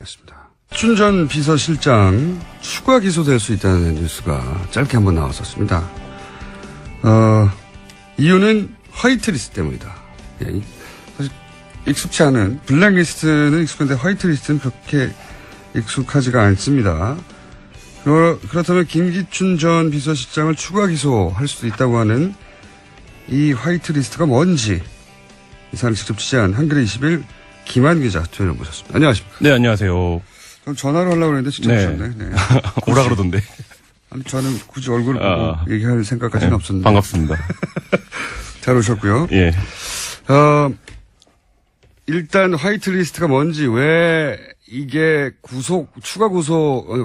하겠습니다. 춘전 비서실장 추가 기소될 수 있다는 뉴스가 짧게 한번 나왔었습니다. 이유는 화이트리스트 때문이다. 예, 사실 익숙치 않은 블랙리스트는 익숙한데 화이트리스트는 그렇게 익숙하지가 않습니다. 그렇다면 김기춘 전 비서실장을 추가 기소할 수도 있다고 하는 이 화이트리스트가 뭔지 이 사안을 직접 취재한 한겨레 21 김한 기자 투연을 모셨습니다. 안녕하십니까? 네, 안녕하세요. 전 전화로 하려고 했는데 직접 오셨네. 네. 오라 그러던데. 아니, 저는 굳이 얼굴을 보고 얘기할 생각까지는 없었는데. 반갑습니다. 잘 오셨고요. 예. 일단 화이트리스트가 뭔지, 왜 이게 추가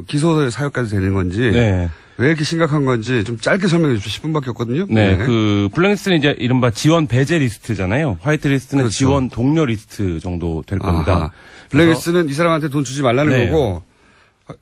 기소 사유까지 되는 건지, 네. 왜 이렇게 심각한 건지 좀 짧게 설명해 주십시오. 10분밖에 없거든요. 네, 그 블랙리스트는 이제 이른바 지원 배제 리스트잖아요. 화이트리스트는 그렇죠. 지원 동료 리스트 정도 될 겁니다. 블랙리스트는 이 사람한테 돈 주지 말라는 네. 거고,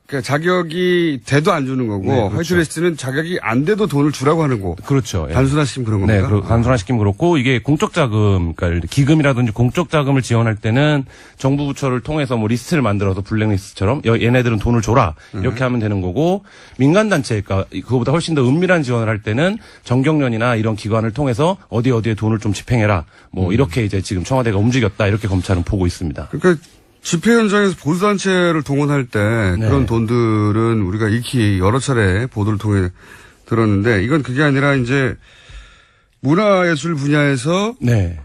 그러니까 자격이 돼도 안 주는 거고, 네, 그렇죠. 화이트리스트는 자격이 안 돼도 돈을 주라고 하는 거. 그렇죠. 예. 단순화시키면 그런 네, 겁니다. 단순화시키면 그렇고, 이게 공적 자금, 그러니까 기금이라든지 공적 자금을 지원할 때는 정부 부처를 통해서 뭐 리스트를 만들어서 블랙리스트처럼 얘네들은 돈을 줘라 이렇게 하면 되는 거고, 민간 단체, 그러니까 그거보다 훨씬 더 은밀한 지원을 할 때는 정경련이나 이런 기관을 통해서 어디에 돈을 좀 집행해라. 뭐 이렇게 이제 지금 청와대가 움직였다 이렇게 검찰은 보고 있습니다. 그러니까 집회 현장에서 보수단체를 동원할 때 네. 그런 돈들은 우리가 익히 여러 차례 보도를 통해 들었는데, 이건 그게 아니라 이제 문화예술 분야에서 네.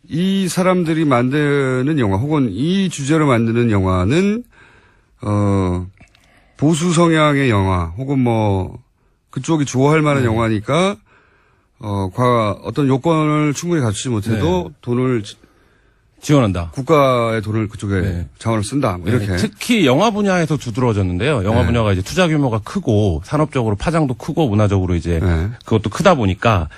이 사람들이 만드는 영화 혹은 이 주제로 만드는 영화는 보수 성향의 영화 혹은 뭐 그쪽이 좋아할 만한 영화니까 어떤 요건을 충분히 갖추지 못해도 돈을 지원한다. 국가의 돈을 그쪽에 자원을 쓴다. 뭐 이렇게. 네, 특히 영화 분야에서 두드러졌는데요. 영화 분야가 이제 투자 규모가 크고 산업적으로 파장도 크고 문화적으로 이제 그것도 크다 보니까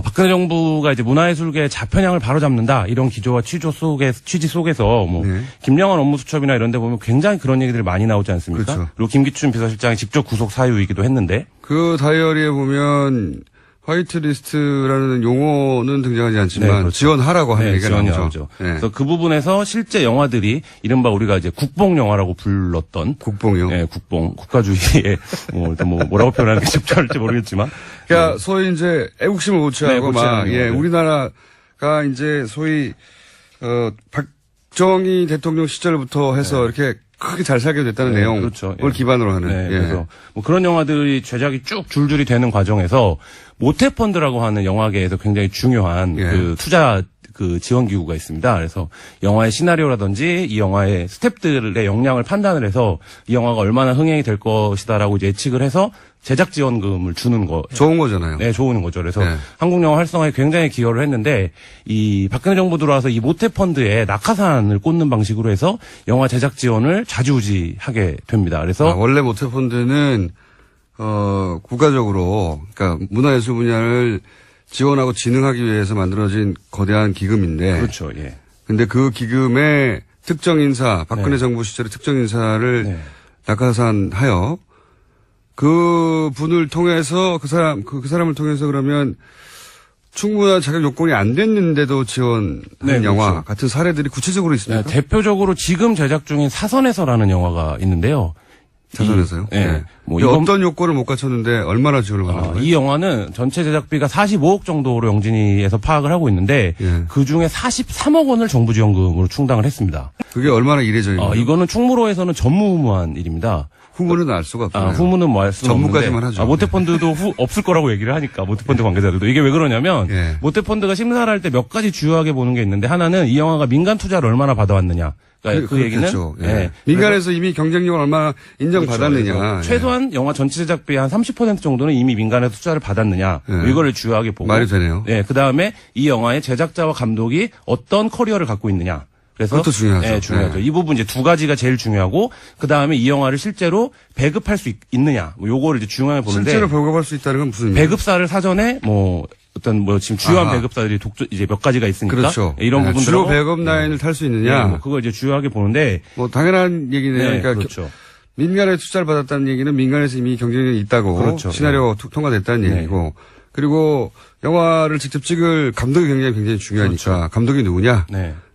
박근혜 정부가 이제 문화예술계의 자편향을 바로잡는다 이런 기조와 취지 속에서 뭐 김영환 업무수첩이나 이런 데 보면 굉장히 그런 얘기들이 많이 나오지 않습니까? 그렇죠. 그리고 김기춘 비서실장이 직접 구속 사유이기도 했는데 그 다이어리에 보면 화이트리스트라는 용어는 등장하지 않지만 네, 그렇죠. 지원하라고 하는 얘기가 지원이 나오죠. 나오죠. 네. 그래서 그 부분에서 실제 영화들이 이른바 우리가 이제 국뽕 영화라고 불렀던 국뽕이요. 네, 국뽕 국가주의의 일단 뭐라고 표현하는 게 적절할지 모르겠지만 그러니까 소위 이제 애국심을 고취하고 막 우리나라가 이제 소위 박정희 대통령 시절부터 해서 이렇게 크게 잘 살게 됐다는 내용을 그렇죠. 기반으로 하는. 네, 그래서 뭐 그런 영화들이 제작이 쭉 줄줄이 되는 과정에서 모태펀드라고 하는 영화계에서 굉장히 중요한 그 투자 그 지원 기구가 있습니다. 그래서 영화의 시나리오라든지 이 영화의 스태프들의 역량을 판단을 해서 이 영화가 얼마나 흥행이 될 것이다라고 이제 예측을 해서 제작 지원금을 주는 거. 좋은 거잖아요. 네, 좋은 거죠. 그래서 한국 영화 활성화에 굉장히 기여를 했는데 이 박근혜 정부 들어와서 이 모태펀드에 낙하산을 꽂는 방식으로 해서 영화 제작 지원을 좌지우지하게 됩니다. 그래서 원래 모태펀드는 국가적으로 그러니까 문화예술 분야를 지원하고 진흥하기 위해서 만들어진 거대한 기금인데. 그렇죠. 예. 근데 그 기금의 특정 인사, 박근혜 정부 시절의 특정 인사를 낙하산하여 그 분을 통해서 그 사람을 통해서 그러면 충분한 자격 요건이 안 됐는데도 지원하는 영화 그렇죠. 같은 사례들이 구체적으로 있습니까? 대표적으로 지금 제작 중인 사선에서라는 영화가 있는데요. 사선에서요? 네. 뭐 어떤 요건을 못 갖췄는데 얼마나 지원을 받는 거예요? 이 영화는 전체 제작비가 45억 정도로 영진이에서 파악을 하고 있는데 그 중에 43억 원을 정부 지원금으로 충당을 했습니다. 그게 얼마나 이례적인가요? 이거는 충무로에서는 전무후무한 일입니다. 후문은 알 수가 없어요. 후문은 뭐 알 수는 없는데. 전무까지만 하죠. 모태펀드도 없을 거라고 얘기를 하니까 모태펀드 관계자들도 이게 왜 그러냐면 모태펀드가 심사를 할 때 몇 가지 주요하게 보는 게 있는데 하나는 이 영화가 민간 투자를 얼마나 받아왔느냐. 그러니까 그 얘기는 민간에서 이미 경쟁력을 얼마나 인정받았느냐. 그렇죠. 최소한 영화 전체 제작비의 한 30% 정도는 이미 민간에서 투자를 받았느냐. 이거를 주요하게 보고. 말이 되네요. 네, 그다음에 이 영화의 제작자와 감독이 어떤 커리어를 갖고 있느냐. 그래서 그것도 중요하죠. 네, 중요하죠. 이 부분 이제 두 가지가 제일 중요하고 그다음에 이 영화를 실제로 배급할 수 있느냐. 뭐 요거를 이제 중요하게 보는데 실제로 배급할 수 있다는 건 무슨 배급사를 사전에 지금 주요한 배급사들이 이제 몇 가지가 있으니까 그렇죠. 이런 부분들 주요 배급 라인을 탈 수 있느냐. 그걸 이제 주요하게 보는데 당연한 얘기네요. 그러니까 그렇죠. 민간에 투자를 받았다는 얘기는 민간에서 이미 경쟁력이 있다고 그렇죠. 시나리오 통과됐다는 얘기고 그리고 영화를 직접 찍을 감독의 경쟁이 굉장히 중요하니까 감독이 누구냐.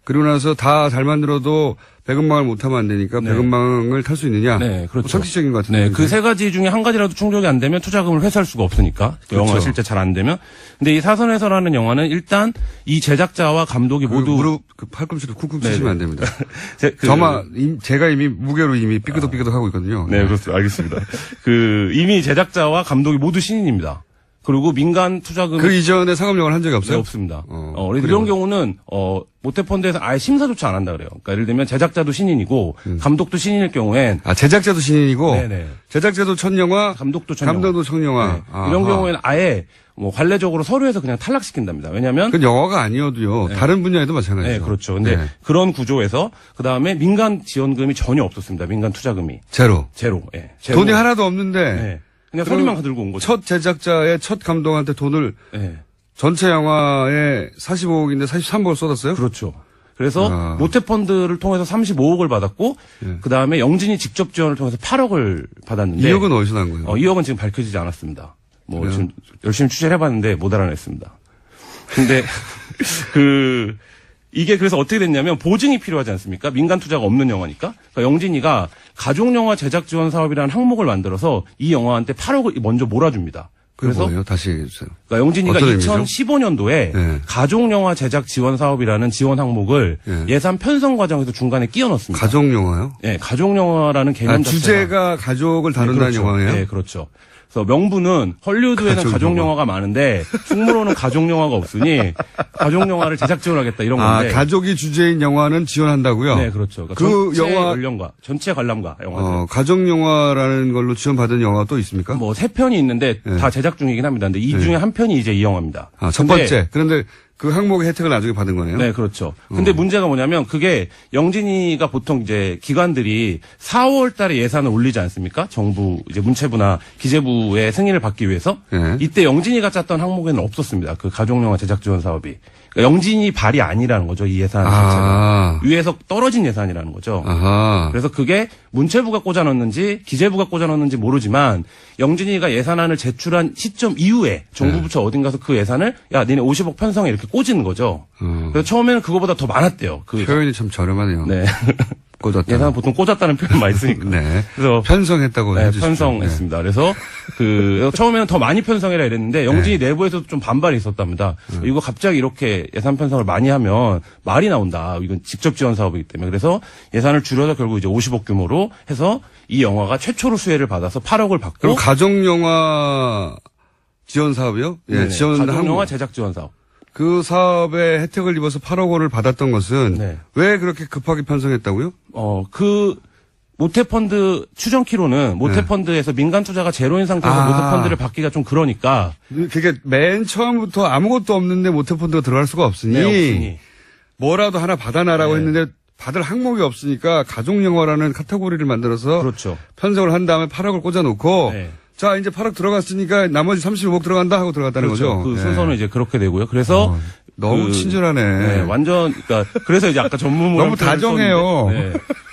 그리고 나서 다 잘 만들어도 백은망을 못하면 안 되니까 네. 백은망을 탈 수 있느냐? 네, 그렇죠. 상식적인 것 같은데. 네, 그 세 가지 중에 한 가지라도 충족이 안 되면 투자금을 회수할 수가 없으니까. 그렇죠. 영화가 실제 잘 안 되면. 근데 이 사선에서라는 영화는 일단 이 제작자와 감독이 모두 무릎 팔꿈치로 쿵쿵 치시면 안 됩니다. 제가 이미 무게로 이미 삐끄덕삐끄덕 하고 있거든요. 네, 그렇습니다. 알겠습니다. 이미 제작자와 감독이 모두 신인입니다. 그리고 민간 투자금 그 이전에 상업 영화를 한 적이 없어요? 네, 없습니다. 이런 경우는 모태펀드에서 아예 심사조차 안 한다 그래요. 그러니까 예를 들면 제작자도 신인이고 감독도 신인일 경우엔 제작자도 신인이고 네네. 제작자도 첫 영화, 감독도 첫 영화. 감독도 첫 영화. 네. 이런 경우에는 아예 관례적으로 서류에서 그냥 탈락시킨답니다. 왜냐하면 그 영화가 아니어도요. 다른 분야에도 마찬가지죠. 네, 그렇죠. 근데 그런 구조에서 그 다음에 민간 지원금이 전혀 없었습니다. 민간 투자금이 제로. 예. 제로. 돈이 하나도 없는데 네. 그냥 서류만 들고 온 거죠. 첫 제작자의 첫 감독한테 돈을 네. 전체 영화에 45억인데 43억을 쏟았어요? 그렇죠. 그래서 모태펀드를 통해서 35억을 받았고 그 다음에 영진이 직접 지원을 통해서 8억을 받았는데 2억은 어디서 난 거예요? 2억은 지금 밝혀지지 않았습니다. 지금 열심히 취재를 해봤는데 못 알아냈습니다. 근데 이게 그래서 어떻게 됐냐면 보증이 필요하지 않습니까? 민간 투자가 없는 영화니까. 그러니까 영진이가 가족영화 제작 지원 사업이라는 항목을 만들어서 이 영화한테 8억을 먼저 몰아줍니다. 그래서 뭐예요? 다시 얘기해주세요. 그러니까 영진이가 어떤 의미죠? 2015년도에 네. 가족영화 제작 지원 사업이라는 지원 항목을 예산 편성 과정에서 중간에 끼워 넣습니다. 가족영화요? 네, 가족영화라는 개념 자체가 주제가 가족을 다룬다는 그렇죠. 영화예요? 네, 그렇죠. 그래서 명분은 헐리우드에는 가족영화가 많은데 충무로는 가족영화가 없으니 가족영화를 제작 지원하겠다 이런 건데. 가족이 주제인 영화는 지원한다고요? 네, 그렇죠. 그러니까 그 전체 영화 연령과 전체 관람가 영화들. 가족영화라는 걸로 지원받은 영화 또 있습니까? 3편이 있는데 다 제작 중이긴 합니다. 근데 이 중에 한 편이 이제 이 영화입니다. 첫 번째. 그런데 그 항목의 혜택을 나중에 받은 거네요? 네, 그렇죠. 근데 문제가 뭐냐면 그게 영진이가 보통 이제 기관들이 4월 달에 예산을 올리지 않습니까? 정부 이제 문체부나 기재부의 승인을 받기 위해서. 네. 이때 영진이가 짰던 항목에는 없었습니다. 그 가족영화 제작 지원 사업이. 그러니까 영진이 발이 아니라는 거죠. 이 예산 자체가. 위에서 떨어진 예산이라는 거죠. 그래서 그게 문체부가 꽂아넣는지 기재부가 꽂아넣는지 모르지만 영진이가 예산안을 제출한 시점 이후에 정부 부처 어딘가서 그 예산을 야 니네 50억 편성해 이렇게 꽂은 거죠. 그래서 처음에는 그거보다 더 많았대요. 표현이 참 저렴하네요. 네. 꽂았다. 예산 보통 꽂았다는 표현 많이 쓰니까. 네. 그래서 편성했다고 해주시죠. 편성했습니다. 그래서 처음에는 더 많이 편성해라 이랬는데 영진이 내부에서도 좀 반발이 있었답니다. 이거 갑자기 이렇게 예산 편성을 많이 하면 말이 나온다. 이건 직접 지원 사업이기 때문에. 그래서 예산을 줄여서 결국 이제 50억 규모로 해서 이 영화가 최초로 수혜를 받아서 8억을 받고. 그럼 가족영화 지원 사업이요? 예, 지원 가족영화 제작 지원 사업. 그 사업에 혜택을 입어서 8억 원을 받았던 것은 왜 그렇게 급하게 편성했다고요? 모태펀드 추정키로는 모태펀드에서 민간 투자가 제로인 상태에서 모태펀드를 받기가 좀 그러니까. 그게 맨 처음부터 아무것도 없는데 모태펀드가 들어갈 수가 없으니. 없으니. 뭐라도 하나 받아놔라고 했는데 받을 항목이 없으니까 가족영화라는 카테고리를 만들어서. 그렇죠. 편성을 한 다음에 8억을 꽂아놓고. 자, 이제 8억 들어갔으니까 나머지 35억 들어간다 하고 들어갔다는 그렇죠. 거죠. 그 순서는 이제 그렇게 되고요. 그래서 너무 친절하네. 완전 그러니까 그래서 이제 아까 전문무 너무 다정해요.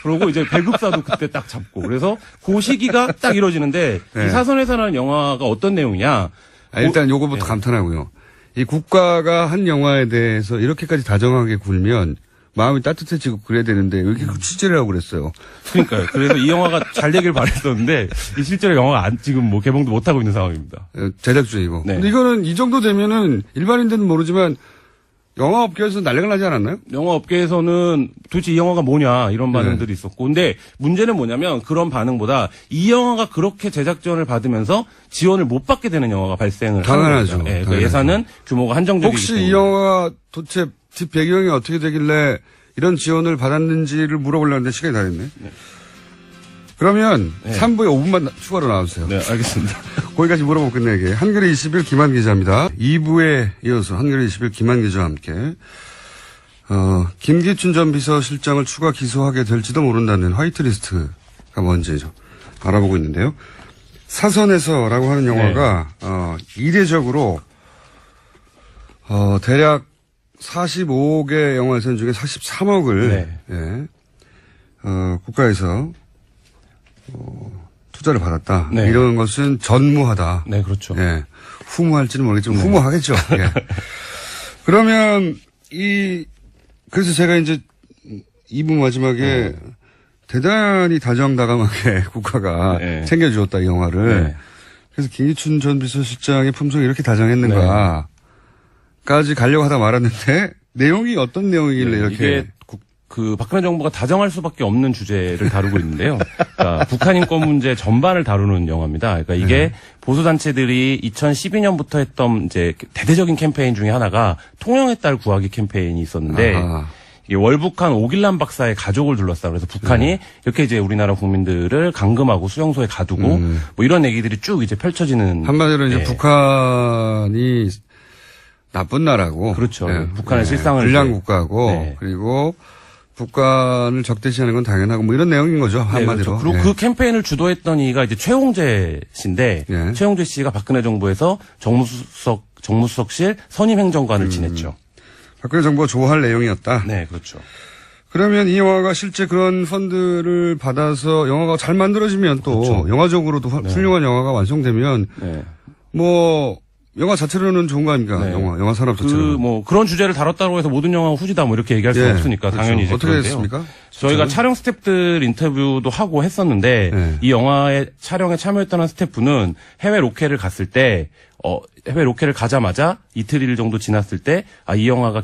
그리고 이제 배급사도 그때 딱 잡고 그래서 그 시기가 딱 이루어지는데 이 사선회사라는 영화가 어떤 내용이냐? 일단 요거부터 감탄하고요. 이 국가가 한 영화에 대해서 이렇게까지 다정하게 굴면 마음이 따뜻해지고 그래야 되는데 왜 이렇게 취재를 하고 그랬어요. 그러니까요. 그래서 이 영화가 잘 되길 바랬었는데 실제로 영화가 지금 개봉도 못 하고 있는 상황입니다. 제작 중이고. 근데 이거는 이 정도 되면은 일반인들은 모르지만 영화 업계에서 난리가 나지 않았나요? 영화 업계에서는 도대체 이 영화가 뭐냐 이런 반응들이 있었고 근데 문제는 뭐냐면 그런 반응보다 이 영화가 그렇게 제작 지원을 받으면서 지원을 못 받게 되는 영화가 발생을 당연하죠. 하는 거죠. 그러니까 예산은 규모가 한정적이기 혹시 때문에. 이 영화가 도대체 뒷 배경이 어떻게 되길래 이런 지원을 받았는지를 물어보려는데 시간이 다 됐네. 그러면 3부에 5분만 추가로 나와주세요. 네, 알겠습니다. 거기까지 물어보고 끝내게. 한겨레 20일 김한 기자입니다. 2부에 이어서 한겨레 20일 김한 기자와 함께 김기춘 전 비서실장을 추가 기소하게 될지도 모른다는 화이트리스트가 뭔지 좀 알아보고 있는데요. 사선에서라고 하는 영화가 이례적으로 대략 45억의 영화 예산 중에 43억을 국가에서 투자를 받았다. 이런 것은 전무하다. 네, 그렇죠. 후무할지는 모르겠지만 후무하겠죠. 그러면 이 그래서 제가 이제 2부 마지막에 대단히 다정다감하게 국가가 네. 챙겨주었다, 이 영화를. 네. 그래서 김기춘 전 비서실장의 품성이 이렇게 다정했는가. 까지 가려고 하다 말았는데, 내용이 어떤 내용이길래 이렇게. 이게 그 박근혜 정부가 다정할 수밖에 없는 주제를 다루고 있는데요. 그러니까 북한 인권 문제 전반을 다루는 영화입니다. 그러니까 이게 보수 단체들이 2012년부터 했던 이제 대대적인 캠페인 중에 하나가 통영의 딸 구하기 캠페인이 있었는데 아하. 이게 월북한 오길란 박사의 가족을 둘러싸고 그래서 북한이 이렇게 이제 우리나라 국민들을 감금하고 수용소에 가두고 뭐 이런 얘기들이 쭉 이제 펼쳐지는 한마디로 이제 네. 북한이 나쁜 나라고. 그렇죠. 북한의 실상을 불량 이제- 국가고 네. 그리고 북한을 적대시하는 건 당연하고 뭐 이런 내용인 거죠. 네, 한마디로. 그렇죠. 그리고 예. 그 캠페인을 주도했던 이가 이제 최홍재 씨인데 예. 최홍재 씨가 박근혜 정부에서 정무수석실 선임행정관을 지냈죠. 박근혜 정부가 좋아할 내용이었다. 네, 그렇죠. 그러면 이 영화가 실제 그런 펀드를 받아서 영화가 잘 만들어지면 또 그렇죠. 영화적으로도 훌륭한 영화가 완성되면 네. 뭐 영화 자체로는 좋은 거 아닙니까? 네. 영화 산업 자체로. 뭐 그런 주제를 다뤘다고 해서 모든 영화가 후지다 뭐 이렇게 얘기할 수는 예, 없으니까 그렇죠. 당연히 이제 어떻게 그런데요. 됐습니까? 저희가 촬영 스태프들 인터뷰도 하고 했었는데 네. 이 영화의 촬영에 참여했던 한 스태프는 해외 로케를 갔을 때 해외 로케를 가자마자 이틀 정도 지났을 때 이 영화가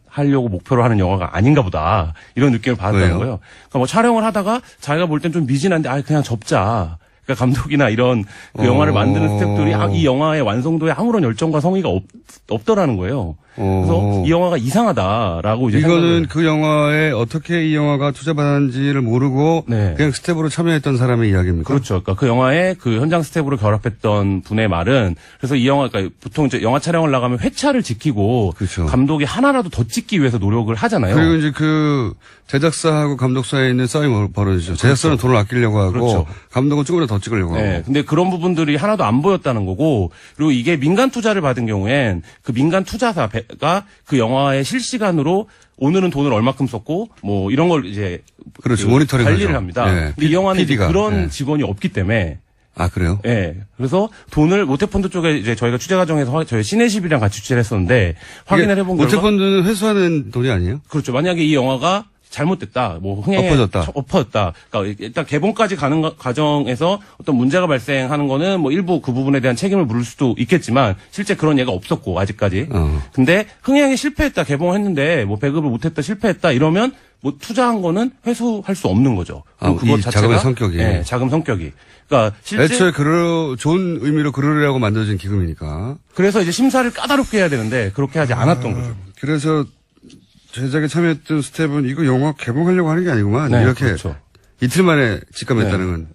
하려고 목표로 하는 영화가 아닌가 보다 이런 느낌을 받았다는 왜요? 거예요. 그러니까 뭐 촬영을 하다가 자기가 볼 땐 좀 미진한데 그냥 접자. 그러니까 감독이나 이런 그 영화를 만드는 스태프들이 이 영화의 완성도에 아무런 열정과 성의가 없더라는 거예요. 그래서 이 영화가 이상하다라고 이제 이거는 그 영화에 어떻게 이 영화가 투자받았는지를 모르고 네. 그냥 스텝으로 참여했던 사람의 이야기입니까? 그렇죠. 그러니까 그 영화에 그 현장 스텝으로 결합했던 분의 말은 그래서 이 영화 그러니까 보통 이제 영화 촬영을 나가면 회차를 지키고 그렇죠. 감독이 하나라도 더 찍기 위해서 노력을 하잖아요. 그리고 이제 그 제작사하고 감독 사이에 있는 싸움이 벌어지죠. 제작사는 돈을 아끼려고 하고 그렇죠. 감독은 조금이라도 더 찍으려고 하고. 네, 근데 그런 부분들이 하나도 안 보였다는 거고, 그리고 이게 민간 투자를 받은 경우엔 그 민간 투자사가 그 영화에 실시간으로 오늘은 돈을 얼마큼 썼고, 뭐 이런 걸 이제 그렇죠. 모니터링 관리를 하죠. 합니다. 네. 근데 이 영화는 이제 PD가. 그런 네. 직원이 없기 때문에. 아, 그래요? 예. 그래서 돈을 모태펀드 쪽에 이제 저희가 취재 과정에서 저희 시내십이랑 같이 취재를 했었는데 확인을 해본 결과 모태펀드는 회수하는 돈이 아니에요? 그렇죠. 만약에 이 영화가 잘못됐다, 뭐 흥행에 엎어졌다. 그러니까 일단 개봉까지 가는 과정에서 어떤 문제가 발생하는 거는 뭐 일부 그 부분에 대한 책임을 물을 수도 있겠지만 실제 그런 예가 없었고 아직까지. 근데 흥행에 실패했다, 개봉했는데 뭐 배급을 못했다, 실패했다 이러면 뭐 투자한 거는 회수할 수 없는 거죠. 이 자금의 성격이. 네, 자금 성격이. 그러니까 실제 애초에 좋은 의미로 그러려고 만들어진 기금이니까. 그래서 이제 심사를 까다롭게 해야 되는데 그렇게 하지 않았던 거죠. 그래서 제작에 참여했던 스텝은 이거 영화 개봉하려고 하는 게 아니구만. 네, 이렇게 그렇죠. 이틀 만에 직감했다는 건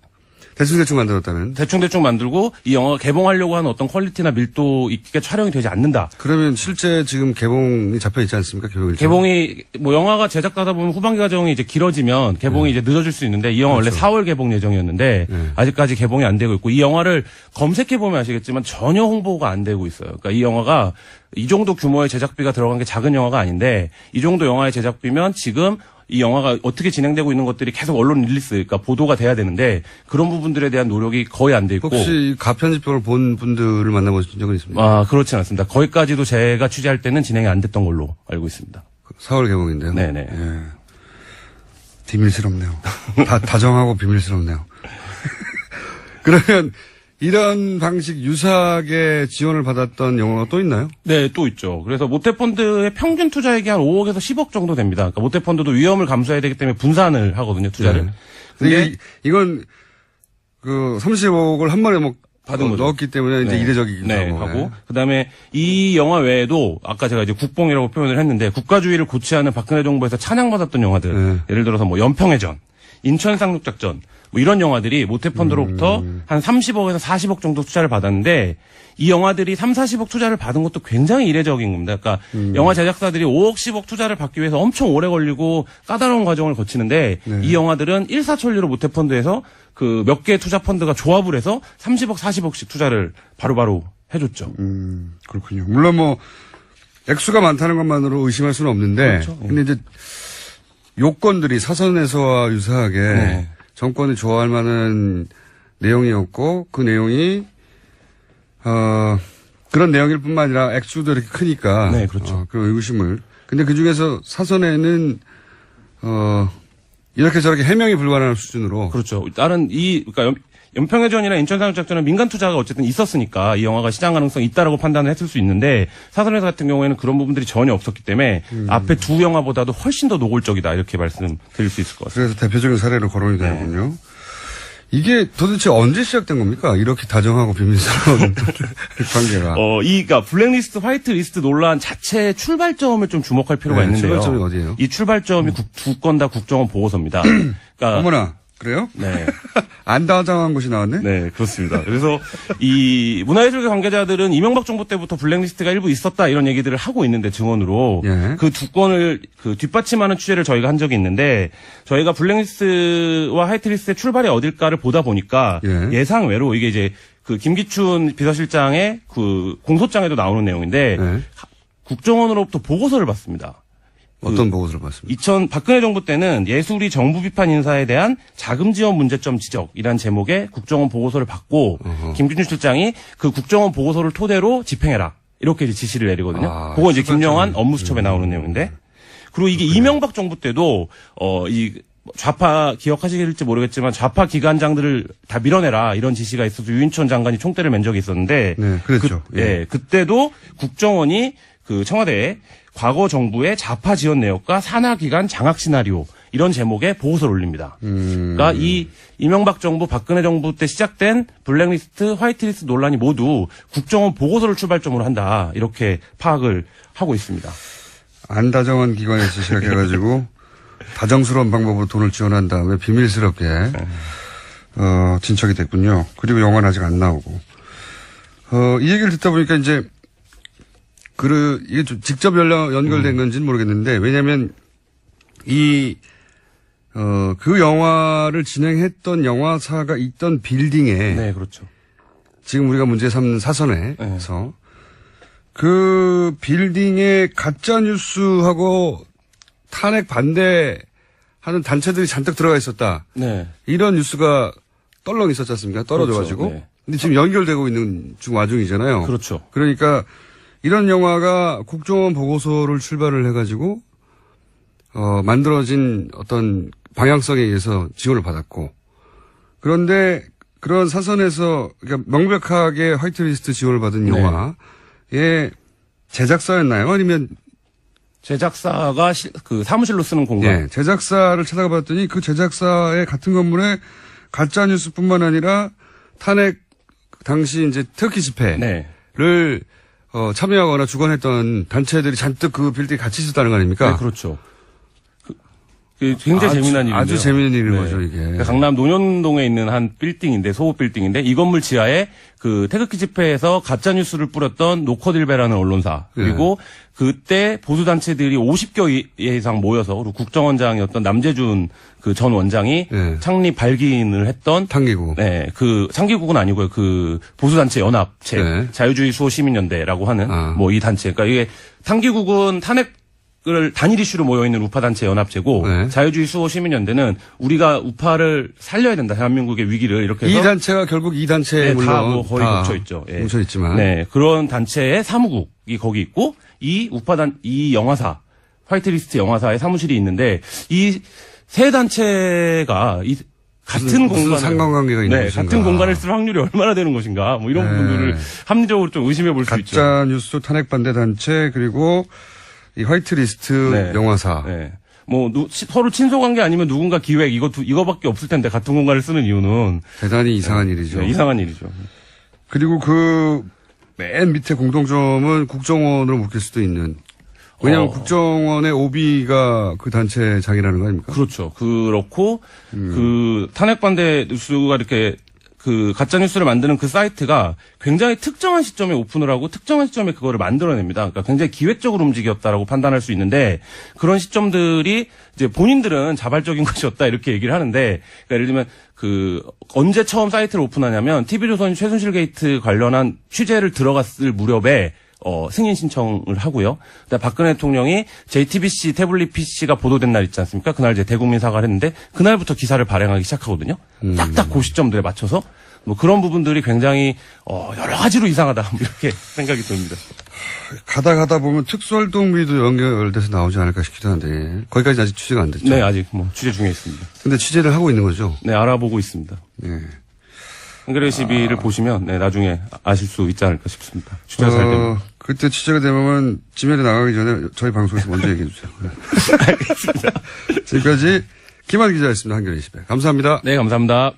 대충 만들었다는. 대충 만들고 이 영화가 개봉하려고 하는 어떤 퀄리티나 밀도 있게 촬영이 되지 않는다. 그러면 실제 지금 개봉이 잡혀 있지 않습니까? 개봉이 뭐 영화가 제작하다 보면 후반기 과정이 이제 길어지면 개봉이 이제 늦어질 수 있는데 이 영화 그렇죠. 원래 4월 개봉 예정이었는데 아직까지 개봉이 안 되고 있고 이 영화를 검색해 보면 아시겠지만 전혀 홍보가 안 되고 있어요. 그러니까 이 영화가 이 정도 규모의 제작비가 들어간 게 작은 영화가 아닌데 이 정도 영화의 제작비면 지금 이 영화가 어떻게 진행되고 있는 것들이 계속 언론 릴리스, 그러니까 보도가 돼야 되는데 그런 부분들에 대한 노력이 거의 안 돼 있고. 혹시 가편집본을 본 분들을 만나보신 적은 있습니까? 아, 그렇진 않습니다. 거기까지도 제가 취재할 때는 진행이 안 됐던 걸로 알고 있습니다. 4월 개봉인데요. 네네. 예. 비밀스럽네요. 다정하고 비밀스럽네요. 그러면 이런 방식 유사하게 지원을 받았던 영화가 또 있나요? 네, 또 있죠. 그래서 모태펀드의 평균 투자액이 한 5억에서 10억 정도 됩니다. 그러니까 모태펀드도 위험을 감수해야 되기 때문에 분산을 하거든요, 투자를. 네. 근데 이건 그 30억을 한 번에 받은 거죠. 넣었기 때문에 이제 이례적이기도 네, 하고. 하고 그다음에 이 영화 외에도 아까 제가 이제 국뽕이라고 표현을 했는데 국가주의를 고취하는 박근혜 정부에서 찬양받았던 영화들. 네. 예를 들어서 뭐 연평해전, 인천 상륙작전 뭐 이런 영화들이 모태펀드로부터 한 30억에서 40억 정도 투자를 받았는데 이 영화들이 3, 40억 투자를 받은 것도 굉장히 이례적인 겁니다. 그러니까 영화 제작사들이 5억, 10억 투자를 받기 위해서 엄청 오래 걸리고 까다로운 과정을 거치는데 이 영화들은 일사천리로 모태펀드에서 그 몇 개의 투자 펀드가 조합을 해서 30억, 40억씩 투자를 바로바로 해줬죠. 그렇군요. 물론 뭐 액수가 많다는 것만으로 의심할 수는 없는데, 그렇죠. 근데 이제 요건들이 사선에서와 유사하게 네. 정권이 좋아할 만한 내용이었고 그 내용이 그런 내용일 뿐만 아니라 액수도 이렇게 크니까 네, 그렇죠. 그런 의구심을 근데 그 중에서 사선에는, 이렇게 저렇게 해명이 불가능한 수준으로. 그렇죠. 다른 그러니까 연평해전이나 인천상륙작전은 민간 투자가 어쨌든 있었으니까 이 영화가 시장 가능성이 있다라고 판단을 했을 수 있는데 사선에서 같은 경우에는 그런 부분들이 전혀 없었기 때문에 앞에 두 영화보다도 훨씬 더 노골적이다 이렇게 말씀드릴 수 있을 것 같습니다. 그래서 대표적인 사례로 거론이 되는군요. 이게 도대체 언제 시작된 겁니까? 이렇게 다정하고 비밀스러운 관계가. 그러니까 블랙리스트, 화이트리스트 논란 자체의 출발점을 좀 주목할 필요가 있는데요. 출발점이 어디예요? 이 출발점이 두 건 다 국정원 보고서입니다. 그러니까 어머나, 그래요? 네. 안 다정한 것이 나왔네? 네, 그렇습니다. 그래서 이 문화예술계 관계자들은 이명박 정부 때부터 블랙리스트가 일부 있었다 이런 얘기들을 하고 있는데 증언으로 예. 그 두 건을 뒷받침하는 취재를 저희가 한 적이 있는데 저희가 블랙리스트와 화이트리스트의 출발이 어딜까를 보다 보니까 예상외로 이게 이제 그 김기춘 비서실장의 그 공소장에도 나오는 내용인데 국정원으로부터 보고서를 받습니다. 어떤 보고서를 봤습니까? 박근혜 정부 때는 예술이 정부 비판 인사에 대한 자금 지원 문제점 지적이란 제목의 국정원 보고서를 받고 김기춘 실장이 그 국정원 보고서를 토대로 집행해라 이렇게 이제 지시를 내리거든요. 그거 이제 김영환 업무수첩에 나오는 내용인데 그리고 이게 이명박 정부 때도 이 좌파 기억하시길지 모르겠지만 좌파 기관장들을 다 밀어내라 이런 지시가 있어서 유인촌 장관이 총대를 맨 적이 있었는데 네, 그랬죠. 그때도 국정원이 그 청와대에 과거 정부의 좌파 지원 내역과 산하기관 장악 시나리오 이런 제목의 보고서를 올립니다. 그러니까 이 이명박 정부, 박근혜 정부 때 시작된 블랙리스트, 화이트리스트 논란이 모두 국정원 보고서를 출발점으로 한다 이렇게 파악을 하고 있습니다. 안 다정한 기관에서 시작해가지고 다정스러운 방법으로 돈을 지원한 다음에 비밀스럽게 진척이 됐군요. 그리고 영화는 아직 안 나오고 이 얘기를 듣다 보니까 이제 이게 좀 직접 연결된 건지는 모르겠는데, 왜냐면, 그 영화를 진행했던 영화사가 있던 빌딩에. 네, 그렇죠. 지금 우리가 문제 삼는 사선에서. 그 빌딩에 가짜뉴스하고 탄핵 반대하는 단체들이 잔뜩 들어가 있었다. 네. 이런 뉴스가 떨렁 있었지 않습니까? 떨어져가지고. 그렇죠. 네. 근데 지금 연결되고 있는 와중이잖아요. 그렇죠. 그러니까, 이런 영화가 국정원 보고서를 출발을 해가지고, 만들어진 어떤 방향성에 의해서 지원을 받았고, 그런데 그런 사선에서, 그러니까 명백하게 화이트리스트 지원을 받은 영화의 제작사였나요? 아니면? 제작사가 그 사무실로 쓰는 공간. 네, 제작사를 찾아가 봤더니 그 제작사의 같은 건물에 가짜뉴스뿐만 아니라 탄핵 당시 이제 터키 집회를 참여하거나 주관했던 단체들이 잔뜩 그 빌딩에 같이 있었다는 거 아닙니까? 네, 그렇죠. 굉장히 재미난 일인데요. 아주 재미있는 일인 거죠, 이게. 그러니까 강남 논현동에 있는 한 빌딩인데, 소호 빌딩인데, 이 건물 지하에 그 태극기 집회에서 가짜뉴스를 뿌렸던 노커딜베라는 언론사, 그리고 그때 보수단체들이 50개 이상 모여서, 그리고 국정원장이었던 남재준 그 전 원장이 창립 발기인을 했던 창기국. 네, 그 창기국은 아니고요. 그 보수단체 연합체, 자유주의 수호 시민연대라고 하는 뭐 이 단체. 그러니까 이게 창기국은 탄핵을 단일 이슈로 모여있는 우파단체 연합체고 자유주의 수호 시민연대는 우리가 우파를 살려야 된다. 대한민국의 위기를 이렇게 해서 이 단체가 결국 이 단체에 물론 다 뭐 거의 겹쳐있죠. 예. 뭉쳐있지만. 네, 그런 단체의 사무국이 거기 있고 이 영화사 화이트리스트 영화사의 사무실이 있는데 이 세 단체가 같은 공간을 상관관계가 있는 것인가. 같은 공간을 쓸 확률이 얼마나 되는 것인가. 뭐 이런 부분들을 합리적으로 좀 의심해 볼 수 있죠. 가짜 뉴스 탄핵 반대 단체 그리고 이 화이트리스트 영화사. 네. 뭐 서로 친소관계 아니면 누군가 기획 이거밖에 없을 텐데 같은 공간을 쓰는 이유는 대단히 이상한 일이죠. 네, 이상한 일이죠. 그리고 그 맨 밑에 공통점은 국정원으로 묶일 수도 있는. 왜냐하면 국정원의 오비가 그 단체장이라는 거 아닙니까? 그렇죠. 그렇고 그 탄핵 반대 뉴스가 이렇게 그 가짜 뉴스를 만드는 그 사이트가 굉장히 특정한 시점에 오픈을 하고 특정한 시점에 그거를 만들어냅니다. 그러니까 굉장히 기획적으로 움직였다라고 판단할 수 있는데 그런 시점들이 이제 본인들은 자발적인 것이었다 이렇게 얘기를 하는데 그러니까 예를 들면 그 언제 처음 사이트를 오픈하냐면 TV조선 최순실 게이트 관련한 취재를 들어갔을 무렵에 승인 신청을 하고요. 그다음에 박근혜 대통령이 JTBC 태블릿 PC가 보도된 날 있지 않습니까? 그날 이제 대국민 사과를 했는데 그날부터 기사를 발행하기 시작하거든요. 딱딱 그 시점들에 맞춰서 뭐 그런 부분들이 굉장히 여러 가지로 이상하다 이렇게 생각이 듭니다. 가다 보면 특수활동비도 연결돼서 나오지 않을까 싶기도 한데 거기까지 아직 취재가 안 됐죠. 네, 아직 뭐 취재 중에 있습니다. 근데 취재를 하고 있는 거죠. 네, 알아보고 있습니다. 네. 한겨레 시비를 보시면 네, 나중에 아실 수 있지 않을까 싶습니다. 취재가 잘 됩니다. 그때 취재가 되면 지면에 나가기 전에 저희 방송에서 먼저 얘기해 주세요. 알겠습니다. 지금까지 김한 기자였습니다. 한겨레 시비. 감사합니다. 네, 감사합니다.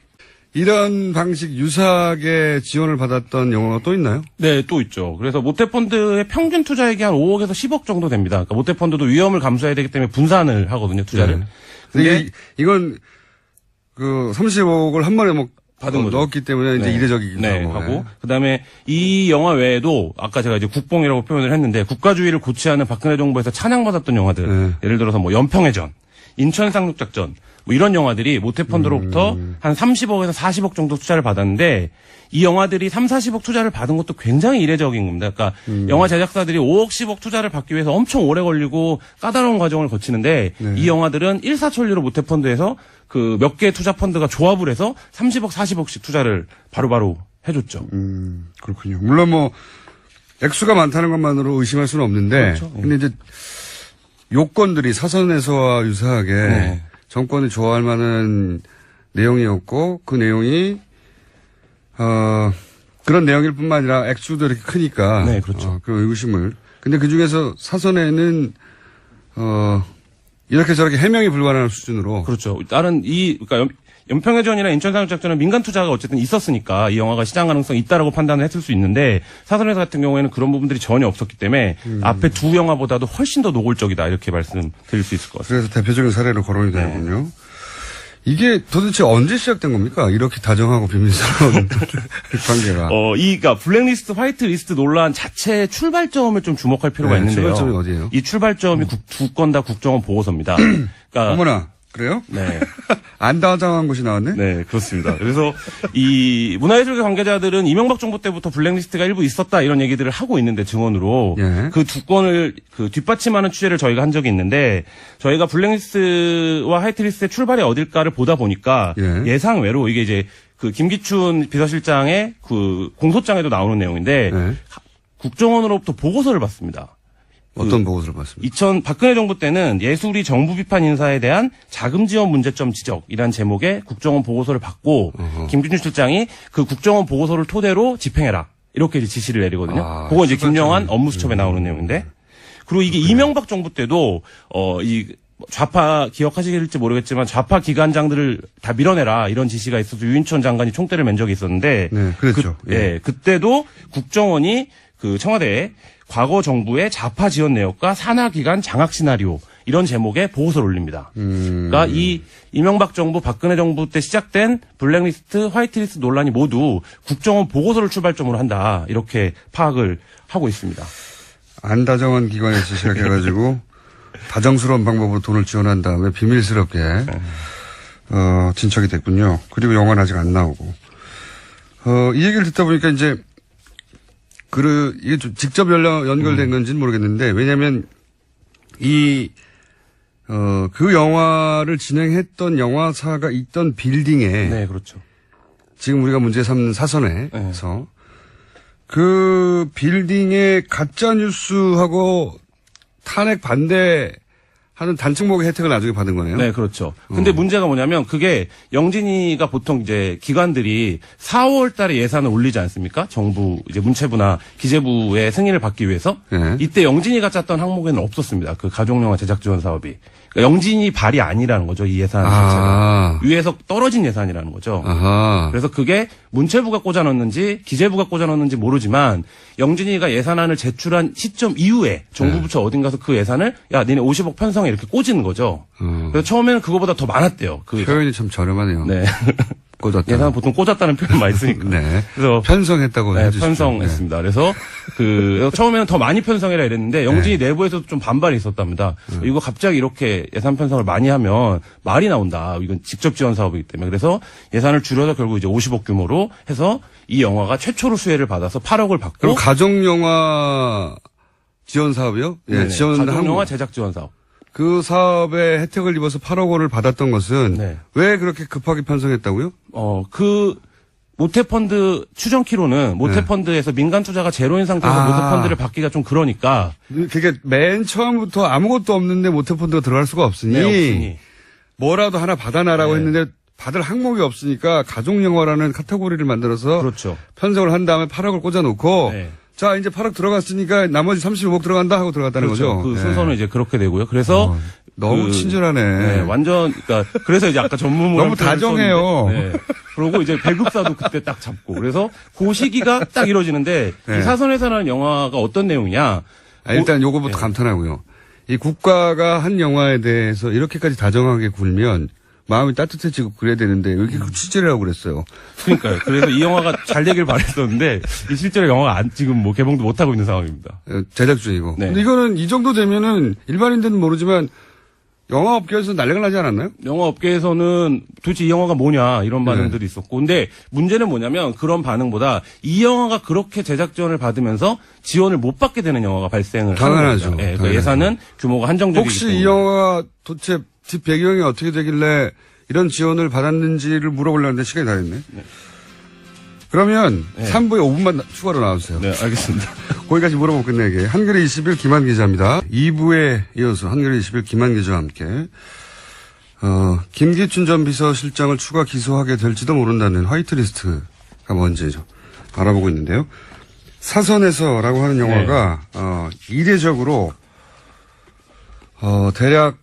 이런 방식 유사하게 지원을 받았던 영화가 또 있나요? 네, 또 있죠. 그래서 모태펀드의 평균 투자액이 한 5억에서 10억 정도 됩니다. 그러니까 모태펀드도 위험을 감수해야 되기 때문에 분산을 하거든요, 투자를. 네. 근데 이건 그 30억을 한 번에 받은 거죠. 넣었기 때문에 이제 네. 이례적이기도 네, 하고. 하고 그다음에 이 영화 외에도 아까 제가 이제 국뽕이라고 표현을 했는데 국가주의를 고취하는 박근혜 정부에서 찬양받았던 영화들. 네. 예를 들어서 뭐 연평해전, 인천 상륙작전 뭐 이런 영화들이 모태펀드로부터 한 30억에서 40억 정도 투자를 받았는데 이 영화들이 3, 40억 투자를 받은 것도 굉장히 이례적인 겁니다. 그러니까 영화 제작사들이 5억, 10억 투자를 받기 위해서 엄청 오래 걸리고 까다로운 과정을 거치는데 네. 이 영화들은 일사천리로 모태펀드에서 그 몇 개의 투자 펀드가 조합을 해서 30억, 40억씩 투자를 바로바로 해줬죠. 그렇군요. 물론 뭐 액수가 많다는 것만으로 의심할 수는 없는데 그렇죠. 예. 근데 이제 요건들이 사선에서와 유사하게 네. 정권이 좋아할 만한 내용이었고 그 내용이 그런 내용일 뿐만 아니라 액수도 이렇게 크니까 네, 그렇죠. 그 의구심을 근데 그 중에서 사선에는 이렇게 저렇게 해명이 불가능한 수준으로 그렇죠. 다른 그러니까 연평해전이나 인천상륙작전은 민간 투자가 어쨌든 있었으니까 이 영화가 시장 가능성이 있다라고 판단을 했을 수 있는데 사선회사 같은 경우에는 그런 부분들이 전혀 없었기 때문에 앞에 두 영화보다도 훨씬 더 노골적이다 이렇게 말씀드릴 수 있을 것 같습니다. 그래서 대표적인 사례로 거론이 되는군요. 이게 도대체 언제 시작된 겁니까? 이렇게 다정하고 비밀스러운 관계가. 그러니까 블랙리스트, 화이트리스트 논란 자체의 출발점을 좀 주목할 필요가 네, 있는데요. 출발점이 어디예요? 이 출발점이 두 건 다 국정원 보고서입니다. 그러니까 어머나, 그래요? 네. 안 다정한 곳이 나왔네? 네, 그렇습니다. 그래서 이 문화예술계 관계자들은 이명박 정부 때부터 블랙리스트가 일부 있었다 이런 얘기들을 하고 있는데 증언으로 예. 그 두 건을 뒷받침하는 취재를 저희가 한 적이 있는데 저희가 블랙리스트와 화이트리스트의 출발이 어딜까를 보다 보니까 예. 상 외로 이게 이제 그 김기춘 비서실장의 그 공소장에도 나오는 내용인데 예. 국정원으로부터 보고서를 받습니다. 어떤 보고서를 봤습니까? 박근혜 정부 때는 예술이 정부 비판 인사에 대한 자금 지원 문제점 지적이라는 제목의 국정원 보고서를 받고 김기춘 실장이 그 국정원 보고서를 토대로 집행해라 이렇게 이제 지시를 내리거든요. 그거 이제 김영환 업무수첩에 나오는 내용인데 그리고 이게 이명박 정부 때도 이 좌파 기억하실지 모르겠지만 좌파 기관장들을 다 밀어내라 이런 지시가 있어서 유인천 장관이 총대를 맨 적이 있었는데 네, 그랬죠. 그때도 국정원이 그 청와대에 과거 정부의 좌파 지원 내역과 산하기관 장악 시나리오 이런 제목의 보고서를 올립니다. 그러니까 이 이명박 정부, 박근혜 정부 때 시작된 블랙리스트, 화이트리스트 논란이 모두 국정원 보고서를 출발점으로 한다 이렇게 파악을 하고 있습니다. 안 다정한 기관에서 시작해가지고 다정스러운 방법으로 돈을 지원한 다음에 비밀스럽게 진척이 됐군요. 그리고 영화는 아직 안 나오고 이 얘기를 듣다 보니까 이제 이게 좀 직접 연결된 건지는 모르겠는데, 왜냐면, 그 영화를 진행했던 영화사가 있던 빌딩에. 네, 그렇죠. 지금 우리가 문제 삼는 사선에서. 그 빌딩에 가짜뉴스하고 탄핵 반대하는 단층목의 혜택을 나중에 받은 거네요. 네, 그렇죠. 근데 문제가 뭐냐면 그게 영진이가 보통 이제 기관들이 4월 달에 예산을 올리지 않습니까? 정부 이제 문체부나 기재부의 승인을 받기 위해서. 네. 이때 영진이가 짰던 항목에는 없었습니다. 그 가족영화 제작 지원 사업이. 그러니까 영진이 발이 아니라는 거죠. 이 예산 자체가. 위에서 떨어진 예산이라는 거죠. 아하. 그래서 그게 문체부가 꽂아넣는지 기재부가 꽂아넣는지 모르지만 영진이가 예산안을 제출한 시점 이후에 정부 부처 어딘가서 그 예산을 야 니네 50억 편성해 이렇게 꽂은 거죠. 그래서 처음에는 그거보다 더 많았대요. 표현이 참 저렴하네요. 네. 꽂았다. 예산을 보통 꽂았다는 표현 많이 쓰니까. 네. 그래서 편성했다고 네, 해주십시오. 편성했습니다. 그래서 처음에는 더 많이 편성해라 이랬는데 영진이 내부에서도 좀 반발이 있었답니다. 이거 갑자기 이렇게 예산 편성을 많이 하면 말이 나온다. 이건 직접 지원 사업이기 때문에. 그래서 예산을 줄여서 결국 이제 50억 규모로 해서 이 영화가 최초로 수혜를 받아서 8억을 받고. 그리고 가족 영화 지원 사업이요? 예, 지원 가족 영화 제작 지원 사업. 그 사업에 혜택을 입어서 8억 원을 받았던 것은 네. 왜 그렇게 급하게 편성했다고요? 모태펀드 추정키로는 모태펀드에서 민간 투자가 제로인 상태에서 모태펀드를 받기가 좀 그러니까. 그게 맨 처음부터 아무것도 없는데 모태펀드가 들어갈 수가 없으니. 네, 없으니. 뭐라도 하나 받아놔라고 했는데 받을 항목이 없으니까 가족영화라는 카테고리를 만들어서. 그렇죠. 편성을 한 다음에 8억을 꽂아놓고. 네. 자, 이제 8억 들어갔으니까 나머지 35억 들어간다 하고 들어갔다는 그렇죠. 거죠. 그 네. 순서는 이제 그렇게 되고요. 그래서 너무 친절하네. 네, 완전 그러니까 그래서 이제 아까 전문으로 너무 다정해요. 네. 그리고 이제 배급사도 그때 딱 잡고 그래서 그 시기가 딱 이루어지는데 네. 이 사선회사라는 영화가 어떤 내용이냐? 일단 요거부터 감탄하고요. 이 국가가 한 영화에 대해서 이렇게까지 다정하게 굴면 마음이 따뜻해지고 그래야 되는데 왜 이렇게 취재를 하고 그랬어요. 그러니까요. 그래서 이 영화가 잘 되길 바랬었는데 이 실제로 영화가 지금 뭐 개봉도 못 하고 있는 상황입니다. 제작 중이고. 네. 근데 이거는 이 정도 되면은 일반인들은 모르지만 영화업계에서 난리가 나지 않았나요? 영화업계에서는 도대체 이 영화가 뭐냐 이런 반응들이 있었고 근데 문제는 뭐냐면 그런 반응보다 이 영화가 그렇게 제작 지원을 받으면서 지원을 못 받게 되는 영화가 발생을 당연하죠. 하는 거죠. 예, 그러니까 예산은 규모가 한정적이기 혹시 때문에. 이 영화가 도대체 뒷 배경이 어떻게 되길래 이런 지원을 받았는지를 물어보려는데 시간이 다 됐네. 그러면 3부에 5분만 추가로 나와주세요. 네, 알겠습니다. 거기까지 물어보고 끝내게. 한겨레 20일 김한 기자입니다. 2부에 이어서 한겨레 20일 김한 기자와 함께 김기춘 전 비서실장을 추가 기소하게 될지도 모른다는 화이트리스트가 뭔지 좀 알아보고 있는데요. 사선에서라고 하는 영화가 이례적으로 대략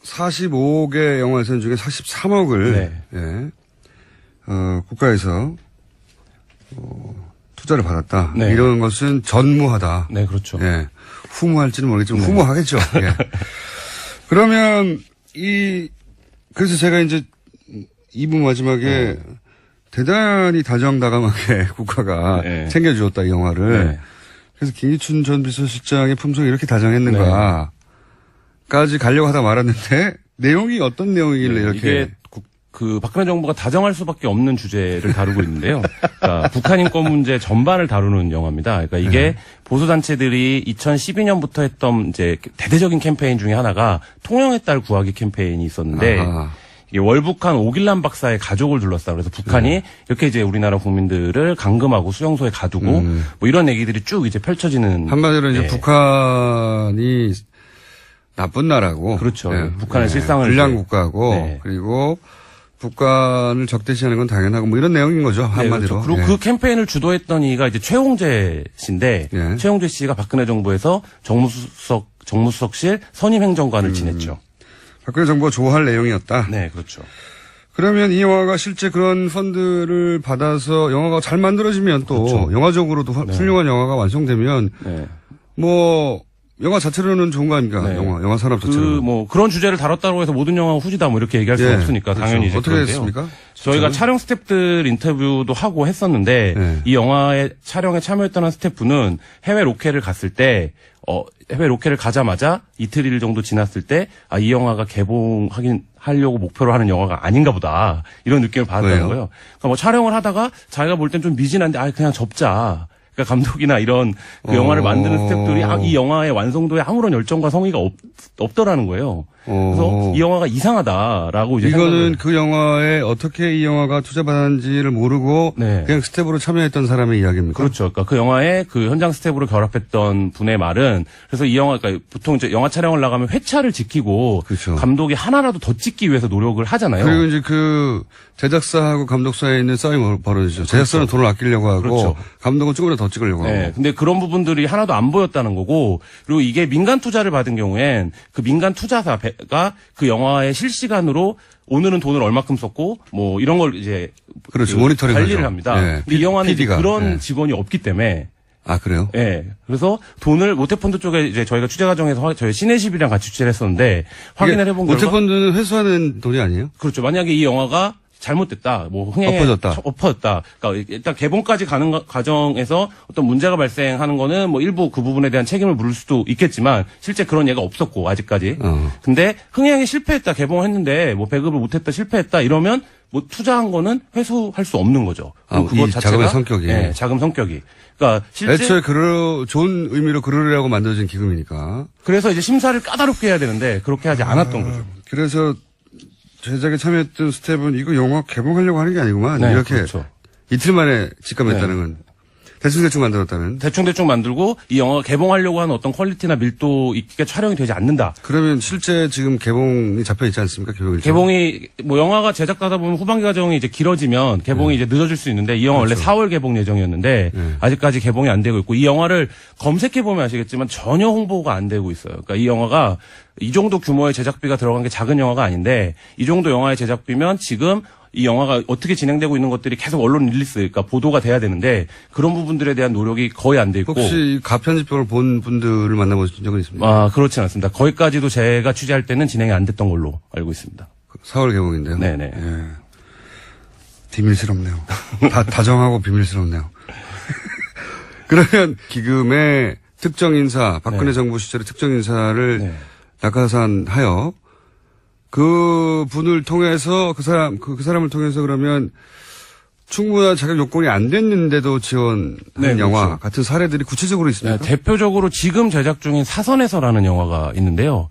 45개 영화 예산 중에 43억을 국가에서 투자를 받았다. 네. 이런 것은 전무하다. 네, 그렇죠. 예. 후무할지는 모르겠지만 후무하겠죠. 예. 그러면 그래서 제가 이제 2부 마지막에 대단히 다정다감하게 국가가 챙겨주었다, 이 영화를. 네. 그래서 김기춘 전 비서실장의 품성이 이렇게 다정했는가. 까지 가려고 하다 말았는데 내용이 어떤 내용이길래 이렇게. 이게 박근혜 정부가 다정할 수밖에 없는 주제를 다루고 있는데요. 그러니까 북한 인권 문제 전반을 다루는 영화입니다. 그러니까 이게 보수단체들이 2012년부터 했던 이제 대대적인 캠페인 중에 하나가 통영의 딸 구하기 캠페인이 있었는데 이게 월북한 오길란 박사의 가족을 둘러싸 그래서 북한이 이렇게 이제 우리나라 국민들을 감금하고 수용소에 가두고 뭐 이런 얘기들이 쭉 이제 펼쳐지는. 한마디로 이제 북한이 나쁜 나라고. 그렇죠. 북한의 실상을. 불량 국가고. 그리고 북한을 적대시하는 건 당연하고 뭐 이런 내용인 거죠. 한마디로. 그렇죠. 그리고 그 캠페인을 주도했던 이가 이제 최홍재 씨인데 최홍재 씨가 박근혜 정부에서 정무수석실 선임행정관을 지냈죠. 박근혜 정부가 좋아할 내용이었다. 네, 그렇죠. 그러면 이 영화가 실제 그런 펀드를 받아서 영화가 잘 만들어지면 또 그렇죠. 영화적으로도 훌륭한 영화가 완성되면 뭐 영화 자체로는 좋은 거 아닙니까? 영화 산업 자체로. 그런 주제를 다뤘다고 해서 모든 영화가 후지다 뭐 이렇게 얘기할 수는 없으니까 그렇죠. 당연히 이제 어떻게 됐습니까? 저희가 촬영 스태프들 인터뷰도 하고 했었는데 이 영화의 촬영에 참여했던 한 스태프는 해외 로케를 갔을 때 해외 로케를 가자마자 이틀 정도 지났을 때 이 영화가 하려고 목표로 하는 영화가 아닌가 보다 이런 느낌을 받았다는 거예요. 그러니까 뭐 촬영을 하다가 자기가 볼 땐 좀 미진한데 그냥 접자. 그러니까 감독이나 이런 그 영화를 만드는 스태프들이 이 영화의 완성도에 아무런 열정과 성의가 없더라는 거예요. 그래서 이 영화가 이상하다라고 이제 이거는 그 영화에 어떻게 이 영화가 투자받았는지를 모르고 그냥 스텝으로 참여했던 사람의 이야기입니까? 그렇죠. 그러니까 그 영화에 그 현장 스텝으로 결합했던 분의 말은 그래서 이 영화 그러니까 보통 이제 영화 촬영을 나가면 회차를 지키고 감독이 하나라도 더 찍기 위해서 노력을 하잖아요. 그리고 이제 그 제작사하고 감독 사이에 있는 싸움이 벌어지죠. 제작사는 돈을 아끼려고 하고 감독은 조금이라도 더 찍으려고 하고. 근데 그런 부분들이 하나도 안 보였다는 거고 그리고 이게 민간 투자를 받은 경우엔 그 민간 투자사가 그 영화의 실시간으로 오늘은 돈을 얼마큼 썼고 뭐 이런 걸 이제 모니터링 관리를 합니다. 근데 이 영화는 이제 그런 직원이 없기 때문에 그래요? 그래서 돈을 모태펀드 쪽에 이제 저희가 취재 과정에서 저희 시내십이랑 같이 취재를 했었는데 확인을 해본 결과 모태펀드는 회수하는 돈이 아니에요? 그렇죠. 만약에 이 영화가 잘못됐다, 뭐 흥행에 엎어졌다. 그러니까 일단 개봉까지 가는 과정에서 어떤 문제가 발생하는 거는 뭐 일부 그 부분에 대한 책임을 물을 수도 있겠지만 실제 그런 예가 없었고 아직까지. 근데 흥행에 실패했다, 개봉했는데 뭐 배급을 못했다, 실패했다 이러면 뭐 투자한 거는 회수할 수 없는 거죠. 그것 자체가 자금의 성격이. 네, 자금 성격이. 그러니까 실제 애초에 좋은 의미로 그러려고 만들어진 기금이니까. 그래서 이제 심사를 까다롭게 해야 되는데 그렇게 하지 않았던 거죠. 그래서 제작에 참여했던 스텝은 이거 영화 개봉하려고 하는 게 아니구만. 네, 이렇게 그렇죠. 이틀 만에 직감했다는 건 대충 만들었다는. 대충 만들고 이 영화가 개봉하려고 하는 어떤 퀄리티나 밀도 있게 촬영이 되지 않는다. 그러면 실제 지금 개봉이 잡혀 있지 않습니까? 개봉이 뭐 영화가 제작하다 보면 후반기 과정이 이제 길어지면 개봉이 이제 늦어질 수 있는데 이 영화 원래 4월 개봉 예정이었는데 아직까지 개봉이 안 되고 있고 이 영화를 검색해 보면 아시겠지만 전혀 홍보가 안 되고 있어요. 그러니까 이 영화가 이 정도 규모의 제작비가 들어간 게 작은 영화가 아닌데 이 정도 영화의 제작비면 지금 이 영화가 어떻게 진행되고 있는 것들이 계속 언론 릴리스, 그러니까 보도가 돼야 되는데 그런 부분들에 대한 노력이 거의 안 돼 있고. 혹시 가편집본을 본 분들을 만나보신 적은 있습니까? 아, 그렇진 않습니다. 거기까지도 제가 취재할 때는 진행이 안 됐던 걸로 알고 있습니다. 4월 개봉인데요. 네네. 예. 비밀스럽네요. 다정하고 비밀스럽네요. 그러면 기금의 특정 인사, 박근혜 정부 시절의 특정 인사를 낙하산하여 그 분을 통해서 그 사람을 통해서 그러면 충분한 자격 요건이 안 됐는데도 지원한 영화 그렇죠. 같은 사례들이 구체적으로 있습니까? 대표적으로 지금 제작 중인 사선에서라는 영화가 있는데요.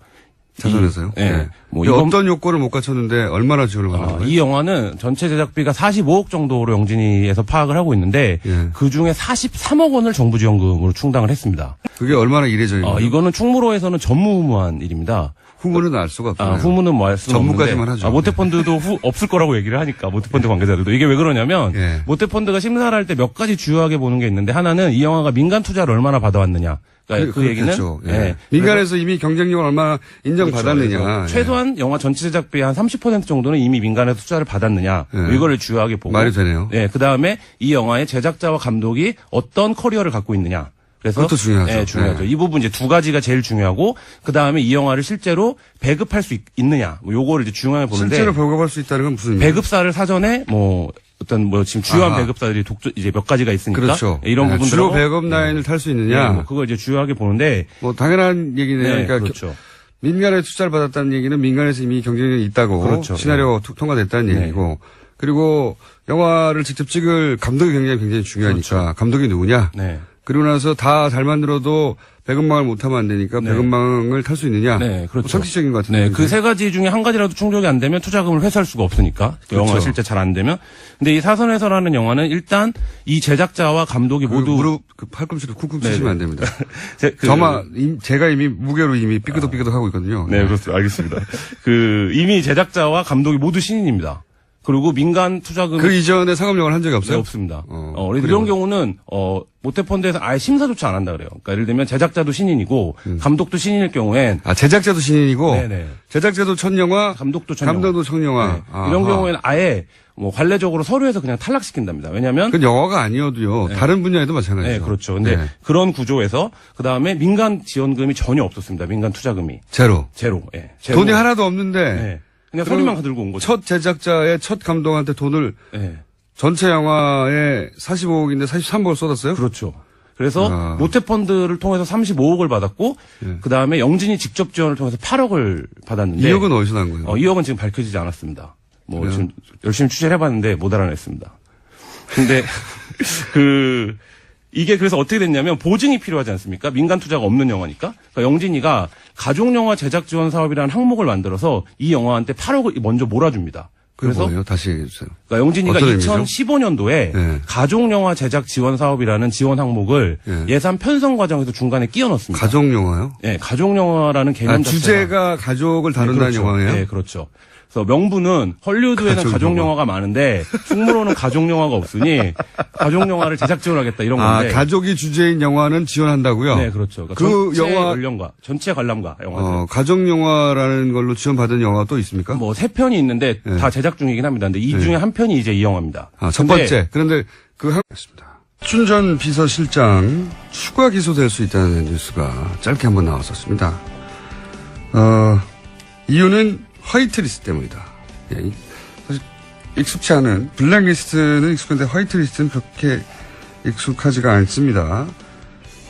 사선에서요? 네. 뭐 어떤 요건을 못 갖췄는데 얼마나 지원을 받는 거예요? 이 영화는 전체 제작비가 45억 정도로 영진이에서 파악을 하고 있는데 그 중에 43억 원을 정부 지원금으로 충당을 했습니다. 그게 얼마나 이례적인가요? 이거는 충무로에서는 전무후무한 일입니다. 후문은 알 수가 없어요. 후문은 뭐 알 수가 없는데. 전무까지만 하죠. 모태펀드도 없을 거라고 얘기를 하니까 모태펀드 관계자들도 이게 왜 그러냐면 모태펀드가 심사를 할 때 몇 가지 주요하게 보는 게 있는데 하나는 이 영화가 민간 투자를 얼마나 받아왔느냐. 그러니까 그 얘기는 민간에서 이미 경쟁력을 얼마나 인정받았느냐. 그렇죠. 최소한 영화 전체 제작비의 한 30% 정도는 이미 민간에서 투자를 받았느냐. 이거를 주요하게 보고. 말이 되네요. 그다음에 이 영화의 제작자와 감독이 어떤 커리어를 갖고 있느냐. 그래서 그것도 중요하죠. 네, 중요하죠. 이 부분 이제 두 가지가 제일 중요하고 그다음에 이 영화를 실제로 배급할 수 있느냐. 뭐 요거를 이제 중요하게 보는데 실제로 배급할 수 있다는 건 무슨 의미예요? 배급사를 사전에 지금 주요한 배급사들이 이제 몇 가지가 있으니까 그렇죠. 이런 부분들 주요 배급 라인을 탈 수 있느냐. 뭐 그거 이제 주요하게 보는데 뭐 당연한 얘기네요. 그러니까 그렇죠. 민간에 투자를 받았다는 얘기는 민간에서 이미 경쟁력이 있다고 그렇죠. 시나리오 통과됐다는 얘기고 그리고 영화를 직접 찍을 감독의 굉장히 중요하니까 그렇죠. 감독이 누구냐. 그리고 나서 다 잘 만들어도 배급망을 못하면 안 되니까 배급망을 탈 수 있느냐. 그렇죠. 상식적인 것 같은데. 그 세 가지 중에 한 가지라도 충족이 안 되면 투자금을 회수할 수가 없으니까. 그렇죠. 영화가 실제 잘 안 되면. 근데 이 사선에서라는 영화는 일단 이 제작자와 감독이 모두 무릎 팔꿈치로 쿵쿵 치시면 안 됩니다. 제가 이미 무게로 삐끗삐끗 하고 있거든요. 네, 그렇습니다. 알겠습니다. 이미 제작자와 감독이 모두 신인입니다. 그리고 민간 투자금 그 이전에 상업 영화를 한 적이 없어요? 네, 없습니다. 이런 경우는 모태펀드에서 아예 심사조차 안 한다 그래요. 그러니까 예를 들면 제작자도 신인이고 감독도 신인일 경우엔 제작자도 신인이고 제작자도 첫 영화, 감독도 첫 영화. 이런 경우에는 아예 뭐 관례적으로 서류에서 그냥 탈락시킨답니다. 왜냐하면 그 영화가 아니어도요. 다른 분야에도 마찬가지죠. 네, 그렇죠. 근데 그런 구조에서 그 다음에 민간 지원금이 전혀 없었습니다. 민간 투자금이 제로. 돈이 하나도 없는데. 그냥 서류만 들고 온 거죠. 첫 제작자의 첫 감독한테 돈을 전체 영화에 45억인데 43억을 쏟았어요? 그렇죠. 그래서 모태펀드를 통해서 35억을 받았고 그다음에 영진이 직접 지원을 통해서 8억을 받았는데 2억은 어디서 난 거예요? 2억은 지금 밝혀지지 않았습니다. 지금 열심히 취재를 해봤는데 못 알아냈습니다. 근데 이게 그래서 어떻게 됐냐면 보증이 필요하지 않습니까? 민간 투자가 없는 영화니까. 그러니까 영진이가 가족영화 제작 지원 사업이라는 항목을 만들어서 이 영화한테 8억을 먼저 몰아줍니다. 그래서 뭐예요? 다시 얘기해주세요. 그러니까 영진이가 2015년도에 가족영화 제작 지원 사업이라는 지원 항목을 예산 편성 과정에서 중간에 끼워 넣습니다. 가족영화요? 네, 가족영화라는 개념 자체가. 주제가 가족을 다룬다는 그렇죠. 영화예요? 네, 그렇죠. 그래서 명분은 헐리우드에는 가족영화가 많은데 충무로는 가족영화가 없으니 가족영화를 제작 지원하겠다 이런 건데. 가족이 주제인 영화는 지원한다고요? 네, 그렇죠. 그러니까 전체 관람가 영화들. 가족영화라는 걸로 지원받은 영화 또 있습니까? 3편이 있는데 다 제작 중이긴 합니다. 근데 이 중에 한 편이 이제 이 영화입니다. 첫 번째. 그런데 있습니다. 춘전 비서실장 추가 기소될 수 있다는 뉴스가 짧게 한번 나왔었습니다. 이유는 화이트리스트 때문이다. 사실 익숙치 않은 블랙리스트는 익숙한데 화이트리스트는 그렇게 익숙하지가 않습니다.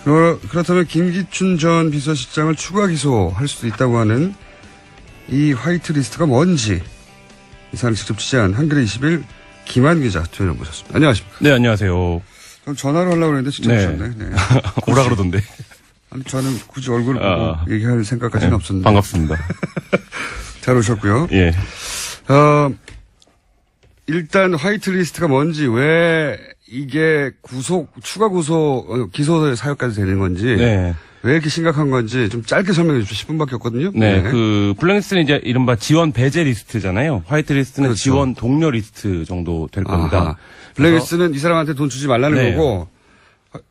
그렇다면 김기춘 전 비서실장을 추가 기소할 수도 있다고 하는 이 화이트리스트가 뭔지 이 사안을 직접 취재한 한겨레 20일 김한 기자 투연해 보셨습니다. 안녕하십니까? 네, 안녕하세요. 전 전화로 하려고 했는데 직접 네. 오셨네. 네. 오라 그러던데. 아니, 저는 굳이 얼굴 보고 얘기할 생각까지는 네, 없었는데. 반갑습니다. 잘 오셨고요. 예. 일단 화이트리스트가 뭔지, 왜 이게 추가 기소 사유까지 되는 건지, 네. 왜 이렇게 심각한 건지 좀 짧게 설명해 주십시오. 10분밖에 없거든요. 네, 그 블랙리스트는 이제 이른바 지원 배제 리스트잖아요. 화이트리스트는 그렇죠. 지원 동료 리스트 정도 될 겁니다. 아하. 블랙리스트는 이 사람한테 돈 주지 말라는 네. 거고,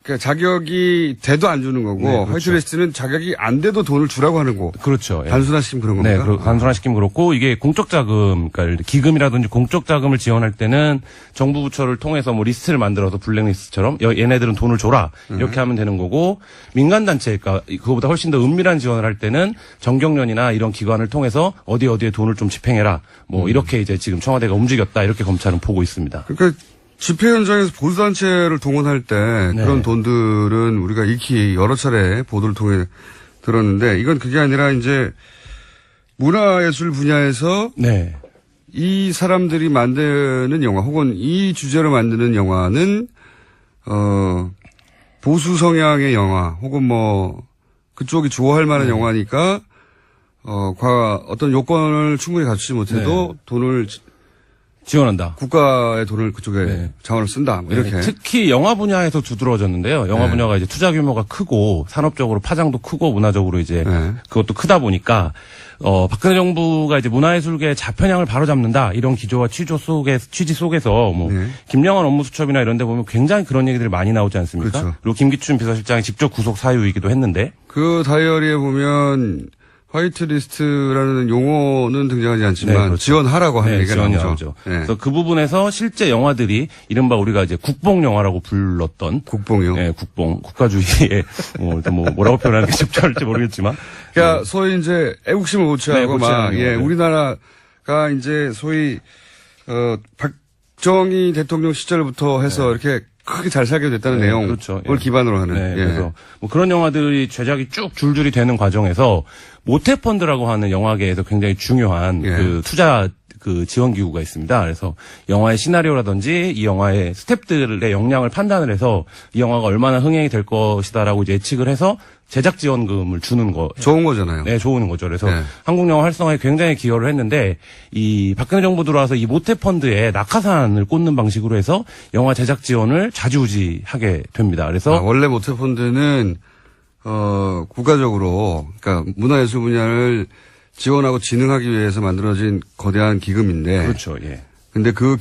그러니까 자격이 돼도 안 주는 거고, 네, 그렇죠. 화이트리스트는 자격이 안 돼도 돈을 주라고 하는 거. 그렇죠. 예. 단순화시키면 그런 네, 겁니다. 단순화시키면 그렇고 이게 공적 자금, 그러니까 기금이라든지 공적 자금을 지원할 때는 정부 부처를 통해서 뭐 리스트를 만들어서 블랙리스트처럼 얘네들은 돈을 줘라 이렇게 하면 되는 거고 민간 단체, 그러니까 그거보다 훨씬 더 은밀한 지원을 할 때는 정경련이나 이런 기관을 통해서 어디에 돈을 좀 집행해라. 뭐 이렇게 이제 지금 청와대가 움직였다 이렇게 검찰은 보고 있습니다. 그러니까 집회 현장에서 보수단체를 동원할 때 네. 그런 돈들은 우리가 익히 여러 차례 보도를 통해 들었는데 이건 그게 아니라 이제 문화예술 분야에서 네. 이 사람들이 만드는 영화 혹은 이 주제로 만드는 영화는 보수 성향의 영화 혹은 뭐 그쪽이 좋아할 만한 영화니까 어떤 요건을 충분히 갖추지 못해도 돈을 지원한다. 국가의 돈을 그쪽에 네. 자원을 쓴다. 뭐 이렇게. 네, 특히 영화 분야에서 두드러졌는데요. 영화 분야가 이제 투자 규모가 크고 산업적으로 파장도 크고 문화적으로 이제 그것도 크다 보니까 박근혜 정부가 이제 문화예술계의 자편향을 바로잡는다 이런 기조와 취지 속에서 뭐 김영환 업무수첩이나 이런 데 보면 굉장히 그런 얘기들이 많이 나오지 않습니까? 그렇죠. 그리고 김기춘 비서실장이 직접 구속 사유이기도 했는데 그 다이어리에 보면 화이트리스트라는 용어는 등장하지 않지만 네, 그렇죠. 지원하라고 하는 얘기가 지원이 나오죠. 나오죠. 그래서 그 부분에서 실제 영화들이 이른바 우리가 이제 국뽕 영화라고 불렀던 국뽕이요. 네, 국뽕 국가주의의 일단 뭐라고 표현하는 게 적절할지 모르겠지만 그러니까 소위 이제 애국심을 고취하고 네, 막 고취하는 거. 우리나라가 이제 소위 박정희 대통령 시절부터 해서 이렇게 크게 잘 살게 됐다는 네, 내용을 그렇죠. 기반으로 하는. 네, 그래서 뭐 그런 영화들이 제작이 쭉 줄줄이 되는 과정에서 모태펀드라고 하는 영화계에서 굉장히 중요한 그 투자 그 지원 기구가 있습니다. 그래서 영화의 시나리오라든지 이 영화의 스태프들의 역량을 판단을 해서 이 영화가 얼마나 흥행이 될 것이다라고 이제 예측을 해서 제작 지원금을 주는 거. 좋은 거잖아요. 네, 좋은 거죠. 그래서 한국 영화 활성화에 굉장히 기여를 했는데 이 박근혜 정부 들어와서 이 모태펀드에 낙하산을 꽂는 방식으로 해서 영화 제작 지원을 좌지우지하게 됩니다. 그래서 원래 모태펀드는 국가적으로 그러니까 문화예술 분야를 지원하고 진흥하기 위해서 만들어진 거대한 기금인데. 그렇죠. 예. 근데 그